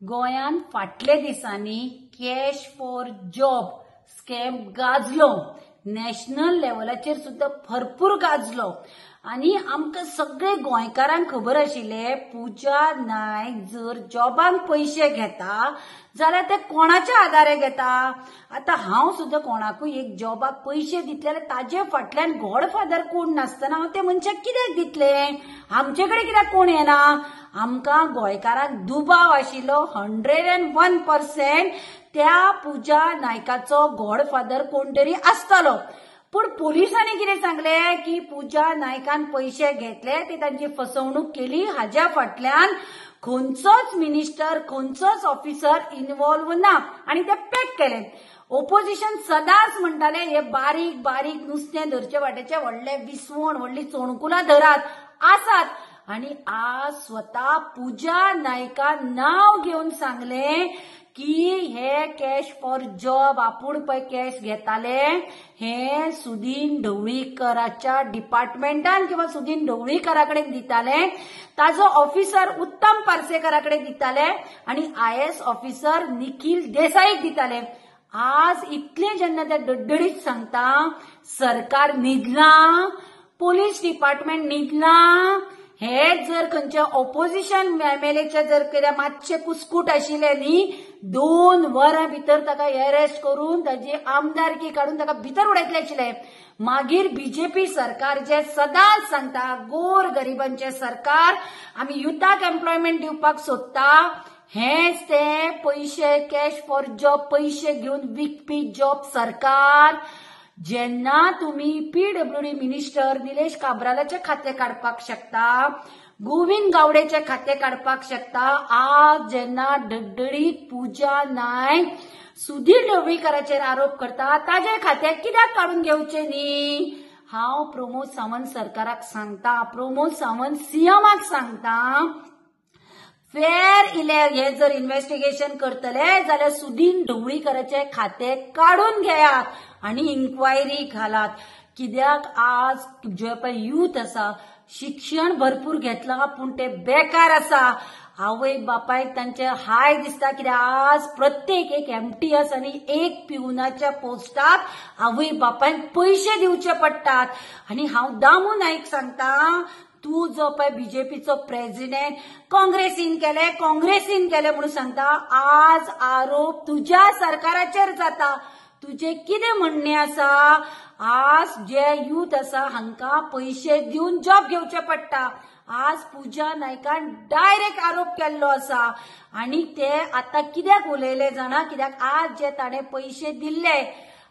गोंयांत फाटले दिसांनी कॅश फॉर जॉब स्कॅम गाजलो. नॅशनल लेवलाचेर सुद्धा भरपूर गाजलो आणि आमकां सगळे गोंयकारांक खबर आशिल्ले पूजा नायक जर जॉबांक पैसे घेता जाल्यार ते कोणाच्या आधारे घेता. आता हांव सुद्धा कोणाकूय एक जॉबाक पैसे दितले जाल्यार ताजे फाटल्यान गॉडफादर कोण नासतना हांव ते मनशाक कित्याक दितले. आमचे कडेन कित्याक कोण येना. आमकां गोंयकारांक दुबाव आशिल्लो 101% त्या पूजा नायकाचो गॉडफादर कोण तरी आसतलो. पण पोलिसांनी कितें सांगले की पूजा नायकान पैसे घेतले ती तांची फसवणूक केली. हाज्या फाटल्यान खंयचोच मिनिस्टर खंयचोच ऑफिसर इन्वॉल्व ना आणि ते पॅक केले. ओपोजिशन सदांच म्हणटाले हे बारीक बारीक नुस्तें धरचे वाटेचे व्हडले विसवण व्हडली चोणकुलां धरात आसात. आणि आज स्वता पूजा नायकान नाव घेवन सांगले की हे कॅश फॉर जॉब आपूण पळय कॅश घेताले हे सुदीन ढवळीकराच्या डिपार्टमेंटान किंवा सुदीन ढवळीकरा कडेन दिताले. ताजो ऑफिसर उत्तम पार्सेकरा कडेन दिताले आणि IAS ऑफिसर निखिल देसाईक दिताले. आज इतले जेन्ना ते डडडडीत सांगता सरकार न्हिदला, पोलीस डिपार्टमेंट न्हिदला. हे जर खंयचे ऑपोजिशन MLAचे जर कितें मातशे कुस्कूट आशिल्ले न्ही 2 वरां भितर ताका अरेस्ट करून ताची आमदारकी काडून ताका भितर उडयतले आशिल्ले. मागीर BJP सरकार जे सदांच सांगता गोर गरिबांचे सरकार आमी युथाक एम्प्लॉयमेंट दिवपाक सोदता हेच ते पैसे कॅश फॉर जॉब पैसे घेवन विकपी जॉब सरकार. जेन्ना तुम्ही PWD मिनिस्टर निलेश काब्रालाचे खाते काडपाक शकता, गोविंद गावडेचे खाते काडपाक शकता, आज जेन्ना डडडडीत पूजा नायक सुधीर ढवळीकराचेर आरोप करता ताजे खाते कित्याक काडून घेवचे न्ही. हांव प्रमोद सावंत सरकाराक सांगता, प्रमोद सावंत CMाक सांगता हे जर इन्व्हेस्टिगेशन करतले जाल्यार सुदीन ढवळीकराचे खाते काढून घेयात आणि इन्क्वायरी घालात. कित्याक आज जे पळय यूथ आसा शिक्षण भरपूर घेतला पण ते बेकार आसा. आवय बापायक तांचे हाय दिसता कित्याक आज प्रत्येक एक MTS आणि एक पिवनाच्या पोस्टाक आवय बापायक पैसे दिवचे पडटात. आणि हांव दामू नाईक सांगता तू जो पळय BJPचो प्रेसिडेंट काँग्रेसीन केले म्हणून सांगता आज आरोप तुझ्या सरकाराचेर जाता. तुझे कितें म्हणणे आसा. आज जे यूथ आसा हांकां पैसे दिवन जॉब घेवचे पडटा. आज पूजा नायकान डायरेक्ट आरोप केल्लो आसा आणि ते आता कित्याक उलयले जाणा कित्याक आज जे ताणे पैसे दिल्ले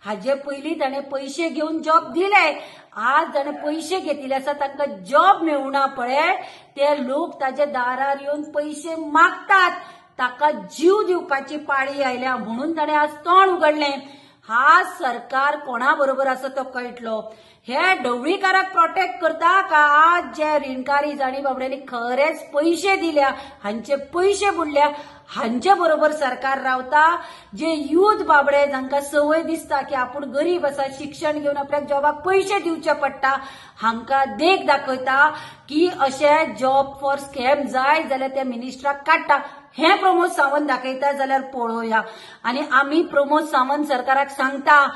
हाजे पयलीं ताणे पैसे घेवन जॉब दिले. आज जाणे पैसे घेतिल्ले आसा तांकां जॉब मेळुना पळय ते लोक ताजे दारार येवन पैसे मागतात. ताका जीव दिवपाची पाळी आयल्या म्हणून ताणे आज तोंड उगडलें. हा सरकार कोणा बरोबर आसा तो कळटलो. हे ढवळीकाराक प्रोटेक्ट करता का आज जे ऋणकारी जाणी बाबड्यांनी खरेच पैसे दिल्या हांचे पैसे बुडल्या हांचे बरोबर सरकार रावता. जे यूथ बाबडे जांकां संवय दिसता की आपूण गरीब आसा शिक्षण घेवन आपल्याक जॉबाक पैसे दिवचे पडटा हांकां देख दाखयता की अशे जॉब फॉर स्कॅम जाय जाल्यार त्या मिनिस्टराक काडटा. हे प्रमोद सावंत दाखयता जाल्यार पळोवया. आणि आमी प्रमोद सावंत सरकाराक सांगता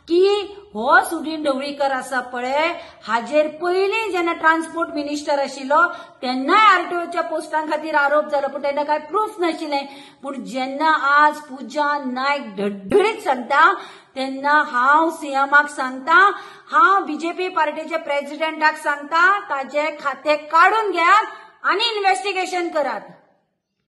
की हो सुदीन ढवळीकर आसा पळय हाजेर पयलीं जेन्ना ट्रान्सपोर्ट मिनिस्टर आशिल्लो तेन्नाय RTOच्या पोस्टां खातीर आरोप जालो पण तेन्ना काय प्रूफ नाशिल्लें. पूण जेन्ना आज पूजा नायक डडडडीत सांगता तेन्ना हांव CMाक सांगता, हांव BJP पार्टीचे प्रेसिडेंटाक सांगता ताजे खाते काडून घेयात आणि इन्व्हेस्टिगेशन करात.